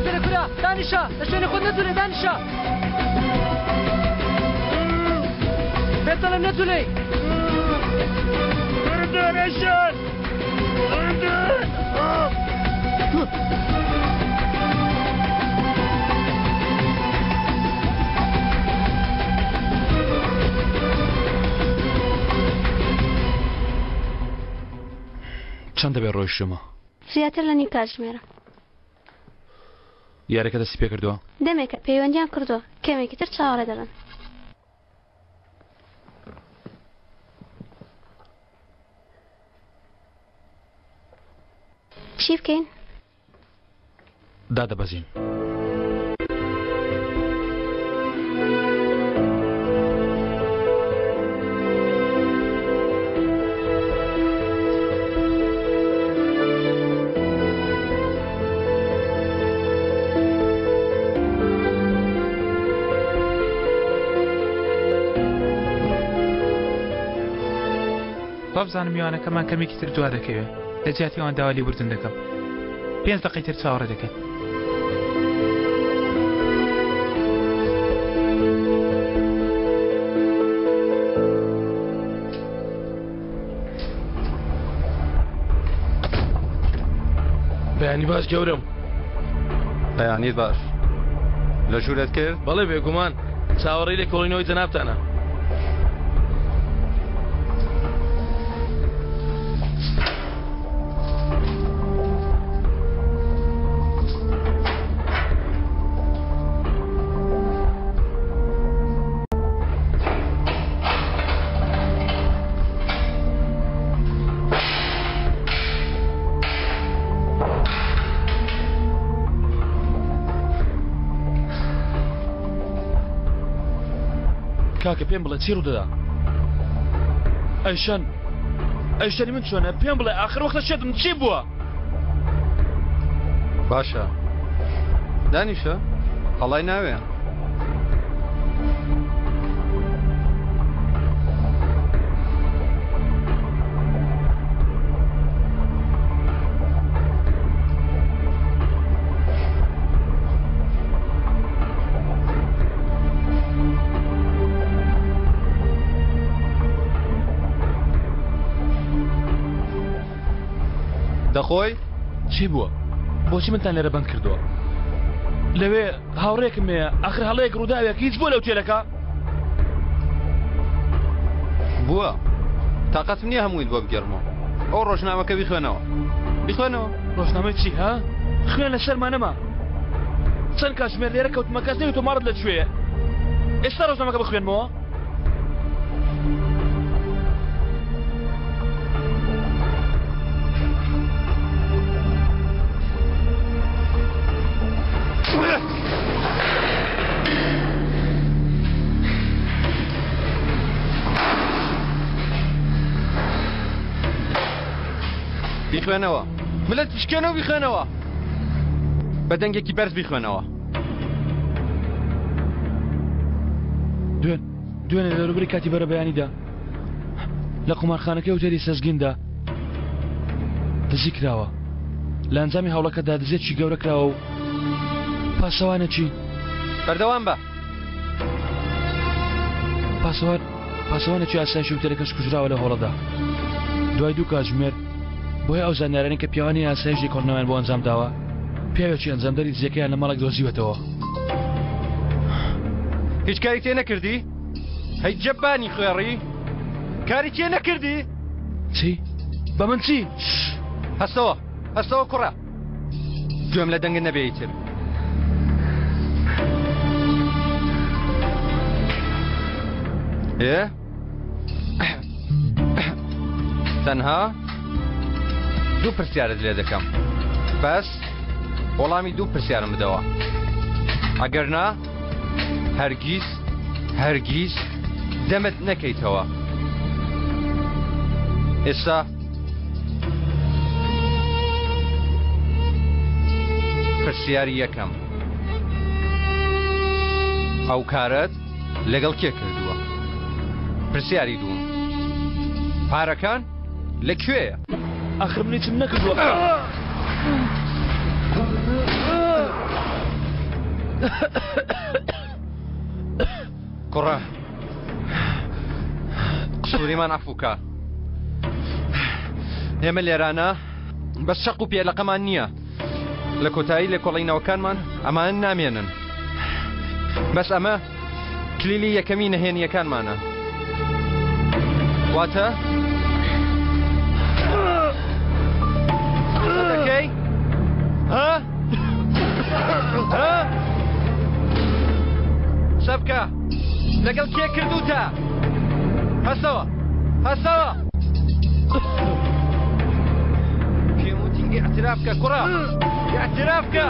لەسەر کورا دانیشە لە شوێنی خۆت نەجوولێ دانیشە پێتەڵە نەجوولێ بردارەشان بردار چەند دەبێت ڕۆیشتمە؟ زیاتر لە نیم کاتژمێرە. یارەکە دەستی پێ کردووە؟ دەمێکە پەیوەندیان کردووە کەمێکی تر چاوەڕێ دەبن. چی بکەین؟ دادەبەزین. بابزانم میوانەکەمان کەمێکی تر دوا دەکەوێت لە جیاتی ئەوان داوا لێبوردن دەکەم 5 دقەی تر چاوەڕێ دەکەین. بەیانی باش گەورم. بەیانیت باش لە ژوورت کرد؟ بەڵێ بێگومان چاوەڕێی لێ کۆڵینەوەی جەنابتانە. کاکە پێم بڵێ چی ڕوودەدا؟ ئەیشەنی من چۆنە پێم بڵێ ئاخر وەختە شێتم چی بووە؟ باشە دانیشە هەڵای ناوێ دەخۆی؟ چی بووە؟ بۆچی منتان لێرە بەند کردووە؟ لەوێ هاوڕێکم هەیە ئاخر هەڵەیەک ڕووداوێک هیچ بووە لەو تێلەکە؟ بووە تااقەتم نییە هەموویت بۆ بگەڕمەوە. ئەو ڕۆژنامەکە بیخوێنەوە. بیخوێنەوە. ڕۆژنامەی چی ها؟ خوێن لە سەرمانەما. چەند کاتژمێر لێرە کەوتمە کەس نەوێت تۆ ماڕت لەکوێیە؟ ئێستا ڕۆژنامەکە بخوێنمەوە؟ بیخوێنەوە ملت بشکێنەوە بیخوێنەوە بە دەنگێکی بەرز بیخوێنەوە. دوێنێ لەروبری کاتی بەرە بەیانیدا لە قومارخانەکەی هۆتێلی سەزگیندا دزی کراوە لە ئەنجامی هەوڵەکەدا دزێکی گەورە کراوە و پاسەوانە چی؟ بەردەوام بە پاسەوانێکی ئاسایشی وتەلەکەش کوژراوە لە هۆڵەدا. دوای 2 کاتژمێر بۆی ئەو زانیارانی کە پیاوانی ئاسایشی کۆڵنەوەیان بۆ ئەنجام داوە پیاوێکی ئەنجامدەری دزیەکەیان لە ماڵێک دۆزیوەتەوە. هیچ کاری تێ نەکردی؟ هەی جەبانی خوێڕی کاری تێ نەکردی؟ چی؟ بە من چی؟ هەستەوە کوڕە گوێم لە دەنگت نەبێیتر. تەنها 2 پرسیارت لێ دەکەم بەس وەڵامی 2 پرسیارم بدەوە ئەگەر نا هەرگیز دەمت نەکەیتەوە. ئێستا پرسیاری یەکەم ئەو کارت لەگەڵ کێ کردووە؟ پرسیاری دووم پارەکان لەکوێیە؟ ئاخر من هیچم نەکردووە. کوڕە قسووریمان عەفووکە ئێمە لێرانە بەس شەق و پێلەقەمان نییە لە کۆتایی لێکۆڵینەوەکانمان ئەمان نامێنن بەس ئەمە کلیلی یەکەمی نەهێنیەکانمانە واتە دەکەی ها ها سەبکە لەگەڵ کێ کردوتە هەستەوە هەستەوە پێم وتی ئیعتراف بکە کوڕە ئیعتراف بکە